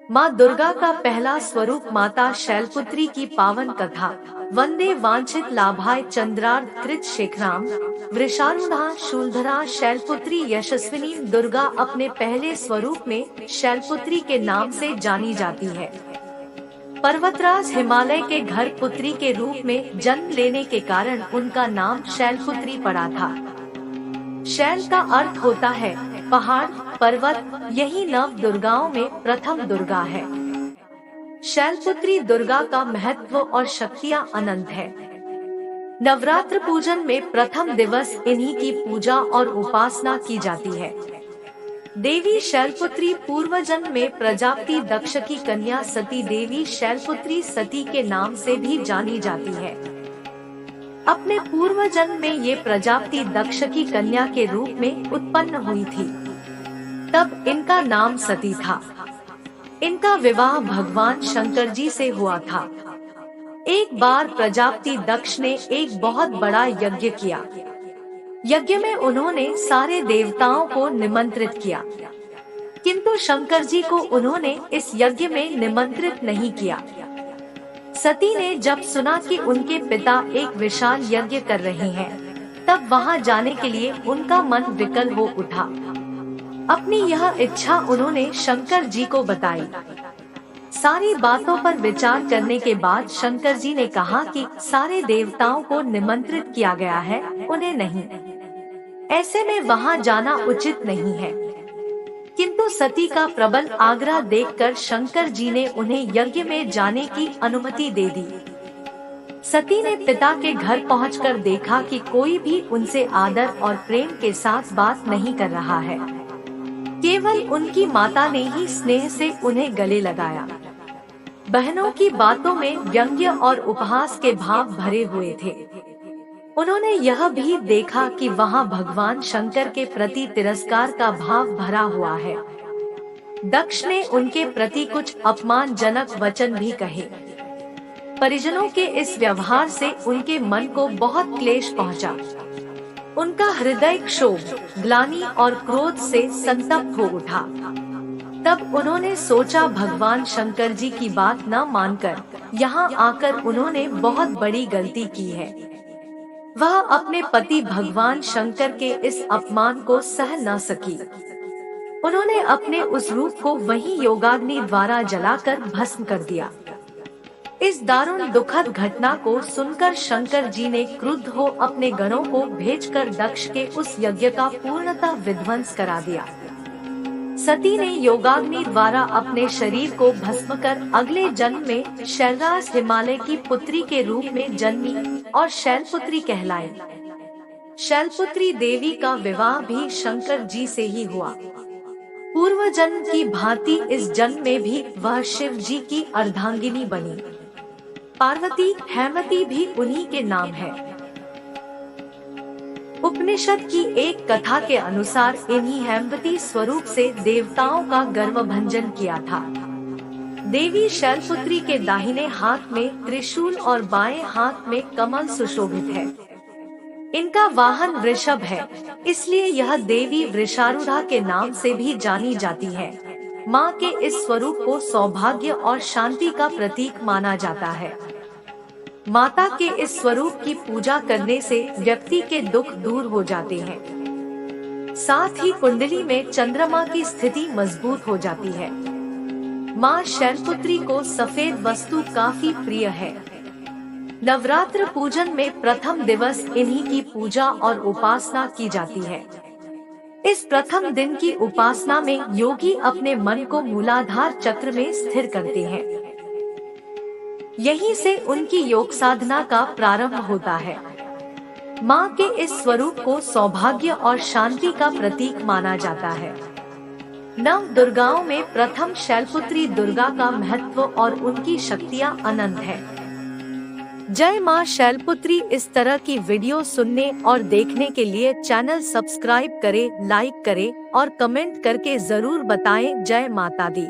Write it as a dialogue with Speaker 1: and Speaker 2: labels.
Speaker 1: माँ दुर्गा का पहला स्वरूप माता शैलपुत्री की पावन कथा। वंदे वांछित लाभाय चंद्रार्ध कृत शेखराम वृषारूढ़ा शूलधरा शैलपुत्री यशस्विनी। दुर्गा अपने पहले स्वरूप में शैलपुत्री के नाम से जानी जाती है। पर्वतराज हिमालय के घर पुत्री के रूप में जन्म लेने के कारण उनका नाम शैलपुत्री पड़ा था। शैल का अर्थ होता है पहाड़, पर्वत। यही नव दुर्गाओं में प्रथम दुर्गा है। शैलपुत्री दुर्गा का महत्व और शक्तियाँ अनंत है। नवरात्र पूजन में प्रथम दिवस इन्हीं की पूजा और उपासना की जाती है। देवी शैलपुत्री पूर्व जन्म में प्रजापति दक्ष की कन्या सती देवी शैलपुत्री सती के नाम से भी जानी जाती है। अपने पूर्व जन्म में ये प्रजापति दक्ष की कन्या के रूप में उत्पन्न हुई थी, तब इनका नाम सती था। इनका विवाह भगवान शंकर जी से हुआ था। एक बार प्रजापति दक्ष ने एक बहुत बड़ा यज्ञ किया। यज्ञ में उन्होंने सारे देवताओं को निमंत्रित किया, किंतु शंकर जी को उन्होंने इस यज्ञ में निमंत्रित नहीं किया। सती ने जब सुना कि उनके पिता एक विशाल यज्ञ कर रहे हैं, तब वहां जाने के लिए उनका मन विकल हो उठा। अपनी यह इच्छा उन्होंने शंकर जी को बताई। सारी बातों पर विचार करने के बाद शंकर जी ने कहा कि सारे देवताओं को निमंत्रित किया गया है, उन्हें नहीं। ऐसे में वहां जाना उचित नहीं है। किंतु सती का प्रबल आग्रह देखकर शंकर जी ने उन्हें यज्ञ में जाने की अनुमति दे दी। सती ने पिता के घर पहुंचकर देखा कि कोई भी उनसे आदर और प्रेम के साथ बात नहीं कर रहा है। केवल उनकी माता ने ही स्नेह से उन्हें गले लगाया। बहनों की बातों में व्यंग्य और उपहास के भाव भरे हुए थे। उन्होंने यह भी देखा कि वहां भगवान शंकर के प्रति तिरस्कार का भाव भरा हुआ है। दक्ष ने उनके प्रति कुछ अपमानजनक वचन भी कहे। परिजनों के इस व्यवहार से उनके मन को बहुत क्लेश पहुंचा। उनका हृदय क्षोभ, ग्लानि और क्रोध से संतप्त हो उठा। तब उन्होंने सोचा भगवान शंकर जी की बात न मानकर यहाँ आकर उन्होंने बहुत बड़ी गलती की है। वह अपने पति भगवान शंकर के इस अपमान को सह न सकी। उन्होंने अपने उस रूप को वहीं योगाग्नि द्वारा जलाकर भस्म कर दिया। इस दारुण दुखद घटना को सुनकर शंकर जी ने क्रुद्ध हो अपने गणों को भेजकर दक्ष के उस यज्ञ का पूर्णतः विध्वंस करा दिया। सती ने योगाग्नि द्वारा अपने शरीर को भस्म कर अगले जन्म में शैलराज हिमालय की पुत्री के रूप में जन्मी और शैलपुत्री कहलाई। शैलपुत्री देवी का विवाह भी शंकर जी से ही हुआ। पूर्व जन्म की भांति इस जन्म में भी वह शिव जी की अर्धांगिनी बनी। पार्वती, हैमवती भी उन्हीं के नाम है। उपनिषद की एक कथा के अनुसार इन्हीं हैमवती स्वरूप से देवताओं का गर्व भंजन किया था। देवी शैलपुत्री के दाहिने हाथ में त्रिशूल और बाएं हाथ में कमल सुशोभित है। इनका वाहन वृषभ है, इसलिए यह देवी वृषारूढ़ा के नाम से भी जानी जाती है। माँ के इस स्वरूप को सौभाग्य और शांति का प्रतीक माना जाता है। माता के इस स्वरूप की पूजा करने से व्यक्ति के दुख दूर हो जाते हैं। साथ ही कुंडली में चंद्रमा की स्थिति मजबूत हो जाती है। माँ शैलपुत्री को सफेद वस्तु काफी प्रिय है। नवरात्र पूजन में प्रथम दिवस इन्हीं की पूजा और उपासना की जाती है। इस प्रथम दिन की उपासना में योगी अपने मन को मूलाधार चक्र में स्थिर करते हैं। यहीं से उनकी योग साधना का प्रारंभ होता है। माँ के इस स्वरूप को सौभाग्य और शांति का प्रतीक माना जाता है। नव दुर्गाओं में प्रथम शैलपुत्री दुर्गा का महत्व और उनकी शक्तियाँ अनंत है। जय माँ शैलपुत्री। इस तरह की वीडियो सुनने और देखने के लिए चैनल सब्सक्राइब करें, लाइक करें और कमेंट करके जरूर बताएं। जय माता दी।